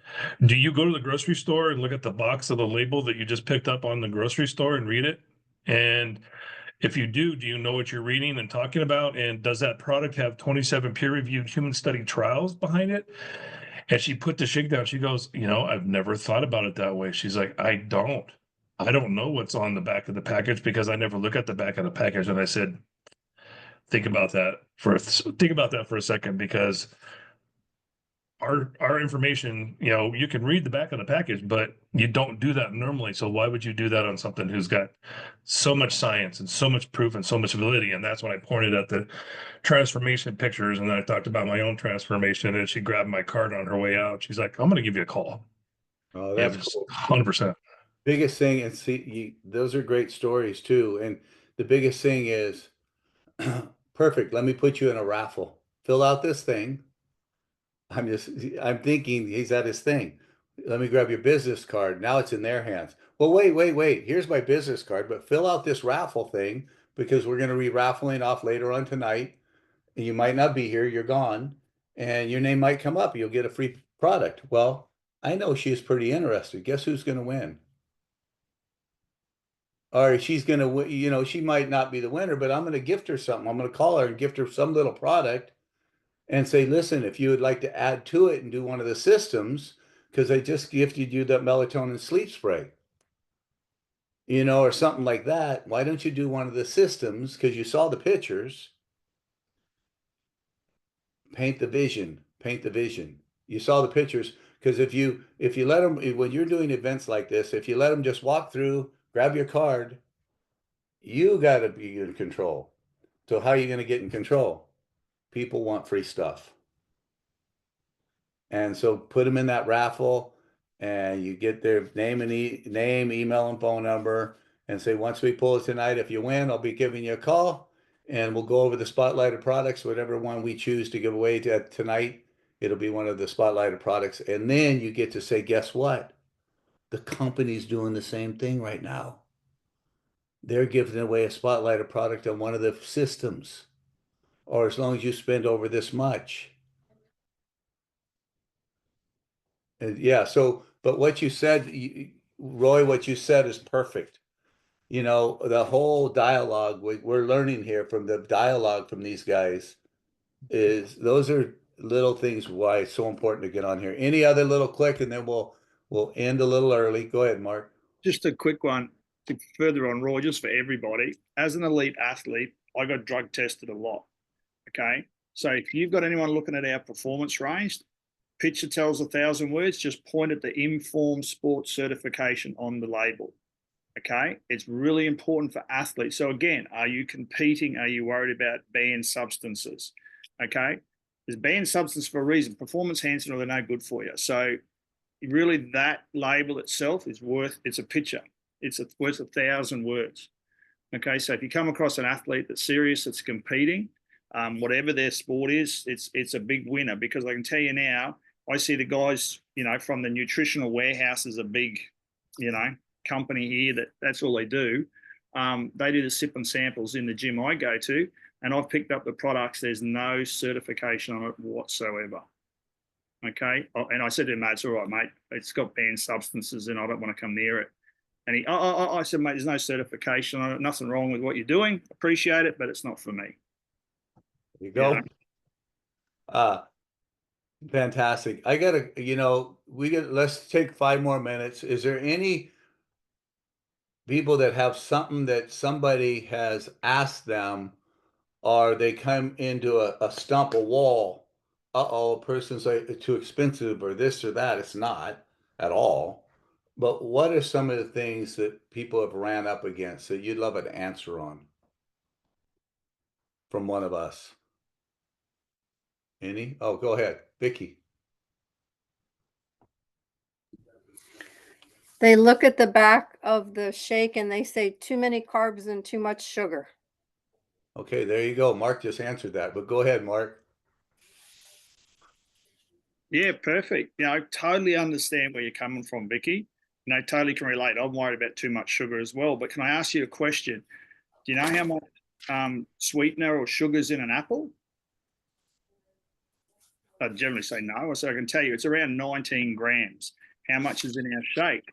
do you go to the grocery store and look at the box of the label that you just picked up on the grocery store and read it? And If you do you know what you're reading and talking about? And does that product have 27 peer-reviewed human study trials behind it? And she put the shake down. She goes, I've never thought about it that way. She's like, I don't know what's on the back of the package because I never look at the back of the package. And I said, think about that for a second, because our information, you can read the back of the package, but you don't do that normally. So why would you do that on something who's got so much science and so much proof and so much validity? And that's when I pointed at the transformation pictures, and then I talked about my own transformation, and she grabbed my card on her way out. She's like, I'm going to give you a call. Oh, Yeah, that's cool. 100%. Biggest thing, and those are great stories too. And the biggest thing is, perfect. Let me put you in a raffle. Fill out this thing. I'm thinking he's at his thing. Let me grab your business card. Now it's in their hands. Well, wait. Here's my business card, but fill out this raffle thing because we're going to be raffling off later on tonight. And you might not be here, you're gone, and your name might come up. You'll get a free product. Well, I know she's pretty interested. Guess who's going to win? Or she's going to win, she might not be the winner, but I'm going to gift her something. I'm going to call her and gift her some little product and say, listen, if you would like to add to it and do one of the systems, because I just gifted you that melatonin sleep spray, or something like that. Why don't you do one of the systems? Because you saw the pictures. Paint the vision. You saw the pictures. Because if you let them, when you're doing events like this, if you let them just walk through, grab your card, you got to be in control. So how are you going to get in control? People want free stuff. And so put them in that raffle, and you get their name, email, and phone number, and say, once we pull it tonight, if you win, I'll be giving you a call, and we'll go over the spotlighted products, whatever one we choose to give away tonight. It'll be one of the spotlighted products. And then you get to say, guess what? The company's doing the same thing right now. They're giving away a spotlighted product on one of the systems, or as long as you spend over this much. Yeah. So, but what you said, Roy, what you said is perfect. The whole dialogue we're learning here from the dialogue from these guys is those are little things why it's so important to get on here. Any other little click, and then we'll end a little early. Go ahead, Mark. Just a quick one to further on Roy, just for everybody. As an elite athlete, I got drug tested a lot. Okay. So if you've got anyone looking at our performance range, picture tells 1,000 words, just point at the Informed Sports certification on the label. Okay. It's really important for athletes. So again, are you competing? Are you worried about banned substances? Okay. There's banned substance for a reason. Performance enhancing, or they're no good for you. So really that label itself is it's a picture. It's worth 1,000 words. Okay. So if you come across an athlete that's serious, that's competing, whatever their sport is, it's a big winner, because I can tell you now, I see the guys, from the nutritional warehouse is a big, company here that's all they do. They do the sip and samples in the gym I go to, and I've picked up the products. There's no certification on it whatsoever. Okay. And I said to him, mate, it's all right, mate. It's got banned substances and I don't want to come near it. And I said, mate, there's no certification on it. Nothing wrong with what you're doing. Appreciate it, but it's not for me. There you go. Fantastic. I gotta, let's take 5 more minutes. Is there any people that have something that somebody has asked them, or they come into a stump, a wall? A person's like, too expensive or this or that. It's not at all. But what are some of the things that people have ran up against that you'd love an answer on from one of us? Any? Oh, go ahead, Vicky. They look at the back of the shake and they say too many carbs and too much sugar. Okay, there you go. Mark just answered that, but go ahead, Mark. Yeah, perfect. I totally understand where you're coming from, Vicky. Totally can relate. I'm worried about too much sugar as well. But can I ask you a question? Do you know how much sweetener or sugar's in an apple? I generally say no. So I can tell you it's around 19 grams. How much is in our shake?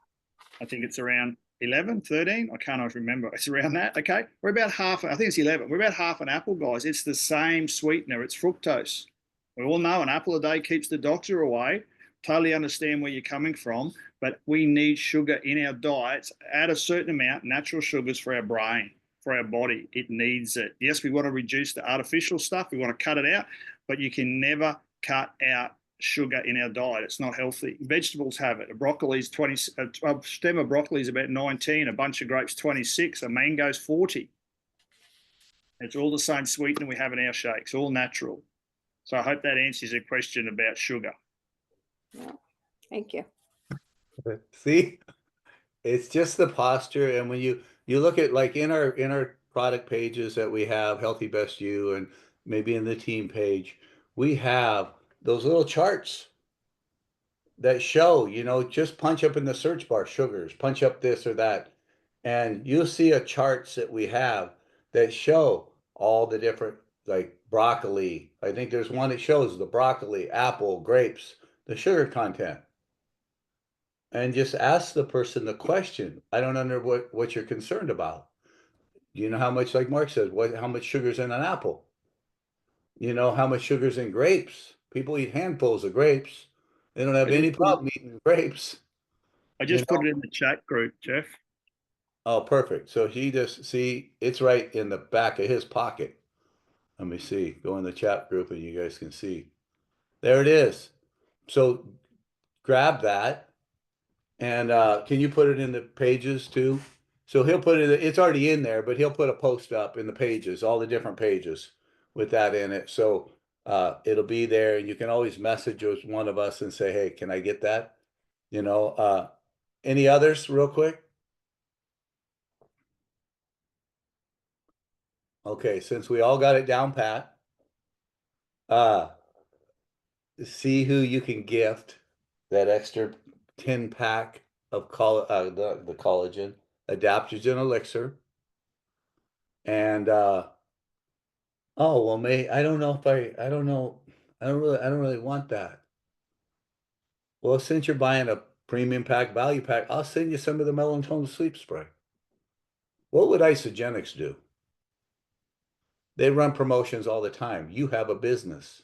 I think it's around 11, 13. I can't always remember. It's around that. Okay. We're about half, I think it's 11. We're about half an apple, guys. It's the same sweetener. It's fructose. We all know an apple a day keeps the doctor away. Totally understand where you're coming from, but we need sugar in our diets at a certain amount, natural sugars for our brain, for our body. It needs it. Yes, we want to reduce the artificial stuff. We want to cut it out, but you can never cut out sugar in our diet. It's not healthy. Vegetables have it. A broccoli is 20, a stem of broccoli is about 19, a bunch of grapes 26, a mango's 40. It's all the same sweetener we have in our shakes, all natural. So I hope that answers your question about sugar. Yeah. Thank you. See, it's just the posture. And when you look at like in our product pages that we have, Healthy Best You, and maybe in the team page, we have those little charts that show, just punch up in the search bar, sugars, punch up this or that. And you'll see a charts that we have that show all the different, like broccoli. I think there's one that shows the broccoli, apple, grapes, the sugar content. And just ask the person the question. I don't know what you're concerned about. You know how much, like Mark says, how much sugar's in an apple? You know how much sugar's in grapes? People eat handfuls of grapes. They don't have any problem eating grapes. I just put it in the chat group, Jeff. Oh, perfect. So he just, see, it's right in the back of his pocket. Let me see. Go in the chat group and you guys can see. There it is. So grab that. And can you put it in the pages too? So he'll put it, it's already in there, but he'll put a post up in the pages, all the different pages with that in it. So it'll be there, and you can always message one of us and say, hey, can I get that? Any others real quick? Okay, since we all got it down pat, see who you can gift that extra 10 pack of the collagen adaptogen elixir. And oh well, I don't know if I don't know. I don't really want that. Well, since you're buying a premium pack, value pack, I'll send you some of the melatonin sleep spray. What would Isogenics do? They run promotions all the time. You have a business.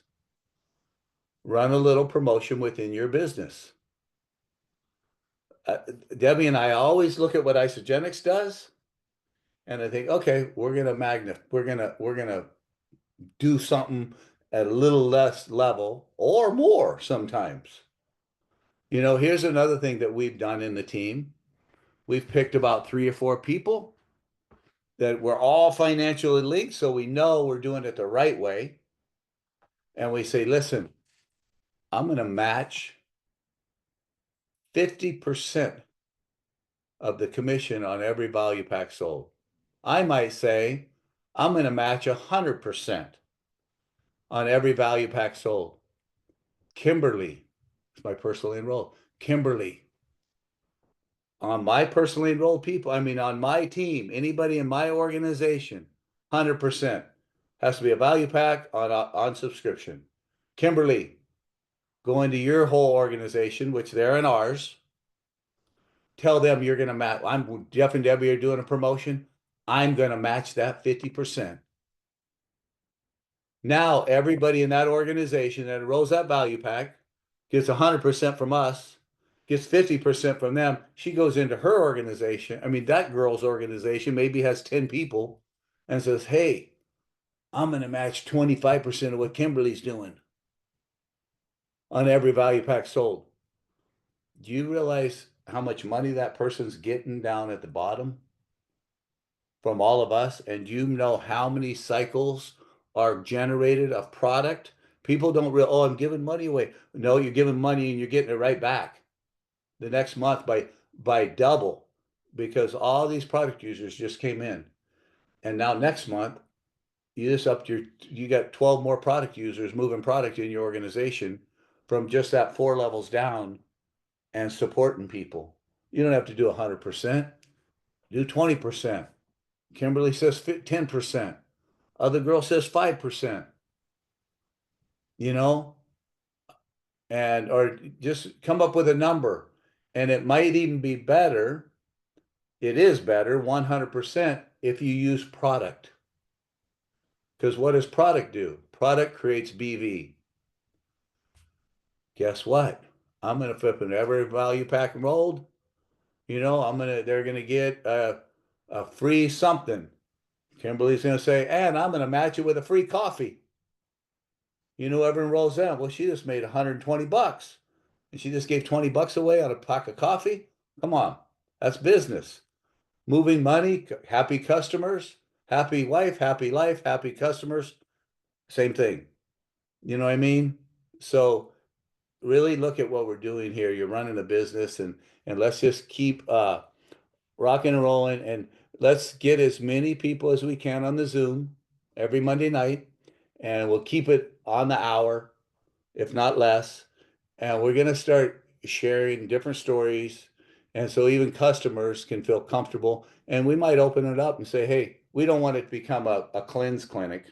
Run a little promotion within your business. Debbie and I always look at what Isogenics does, and I think, okay, we're gonna do something at a little less level or more sometimes. Here's another thing that we've done in the team. We've picked about 3 or 4 people that we're all financially linked, so we know we're doing it the right way. And we say, listen, I'm going to match 50% of the commission on every value pack sold. I might say, I'm going to match 100% on every value pack sold. Kimberly, it's my personally enrolled. Kimberly, on my personally enrolled people, on my team, anybody in my organization, 100% has to be a value pack on subscription. Kimberly, go into your whole organization, which they're in ours. Tell them you're going to match. Jeff and Debbie are doing a promotion. I'm going to match that 50%. Now, everybody in that organization that enrolls that value pack gets 100% from us, gets 50% from them. She goes into her organization. That girl's organization maybe has 10 people and says, hey, I'm going to match 25% of what Kimberly's doing on every value pack sold. Do you realize how much money that person's getting down at the bottom from all of us? And do you know how many cycles are generated of product? People don't realize, oh, I'm giving money away. No, you're giving money and you're getting it right back the next month by double, because all these product users just came in. And now next month, you got 12 more product users moving product in your organization from just that 4 levels down and supporting people. You don't have to do 100%. Do 20%. Kimberly says 10%. Other girl says 5%. Or just come up with a number. And it might even be better It is better 100% if you use product. Because what does product do? Product creates BV. Guess what? I'm gonna flip in every value pack enrolled. You know, they're gonna get a free something. Kimberly's gonna say, and I'm gonna match it with a free coffee. You know, whoever enrolls them, well, she just made $120 and she just gave $20 away on a pack of coffee. Come on, that's business. Moving money, happy customers, happy wife, happy life, happy customers, same thing. You know what I mean? So really look at what we're doing here. You're running a business, and let's just keep rocking and rolling, and let's get as many people as we can on the Zoom every Monday night, and we'll keep it on the hour, if not less. And we're going to start sharing different stories. And so even customers can feel comfortable. And we might open it up and say, hey, we don't want it to become a cleanse clinic,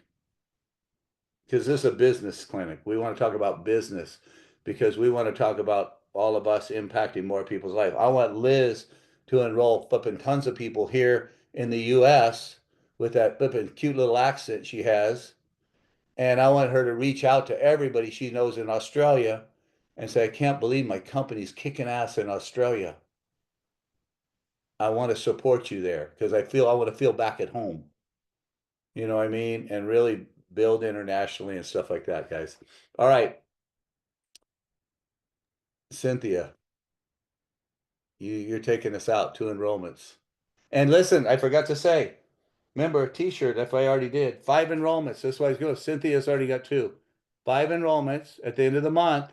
because this is a business clinic. We want to talk about business because we want to talk about all of us impacting more people's life. I want Liz to enroll flipping tons of people here in the US with that flipping cute little accent she has. And I want her to reach out to everybody she knows in Australia and say, I can't believe my company's kicking ass in Australia. I want to support you there because I want to feel back at home. You know what I mean? And really build internationally and stuff like that, guys. All right. Cynthia, you're taking us out, 2 enrollments. And listen, I forgot to say, remember, t-shirt, if I already did, 5 enrollments. That's why I was going. Cynthia's already got 2. 5 enrollments at the end of the month.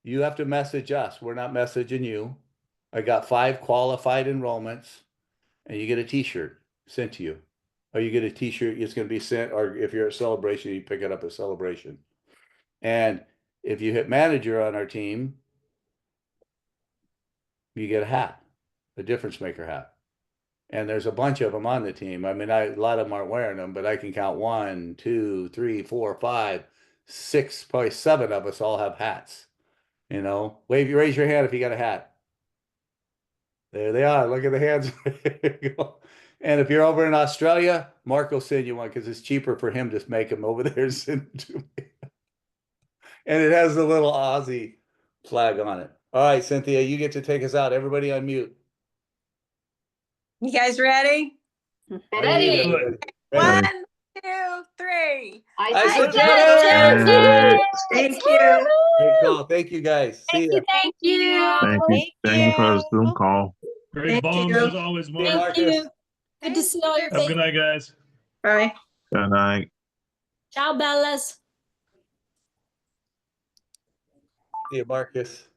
You have to message us. We're not messaging you. I got 5 qualified enrollments, and you get a t-shirt sent to you. Or you get a t-shirt, it's going to be sent, or if you're at Celebration, you pick it up at Celebration. And if you hit manager on our team, you get a hat, a difference maker hat. And there's a bunch of them on the team. I mean, a lot of them aren't wearing them, but I can count 1, 2, 3, 4, 5, 6, probably 7 of us all have hats. You know, raise your hand if you got a hat. There they are. Look at the hands. There you go. And if you're over in Australia, Mark will send you one because it's cheaper for him to make them over there and send them to me. And it has the little Aussie flag on it. All right, Cynthia, you get to take us out. Everybody on mute. You guys ready? Ready. 1, 2, 3. I suggest Thank you. Great call. Thank you, guys. See ya. Thank you. Thank you for the Zoom call. Great Thank bombs you. as always, Hey, Mark. Marcus. you. Good to see all your Have a good night, guys. Bye. Good night. Ciao, Bellas. See you, Marcus.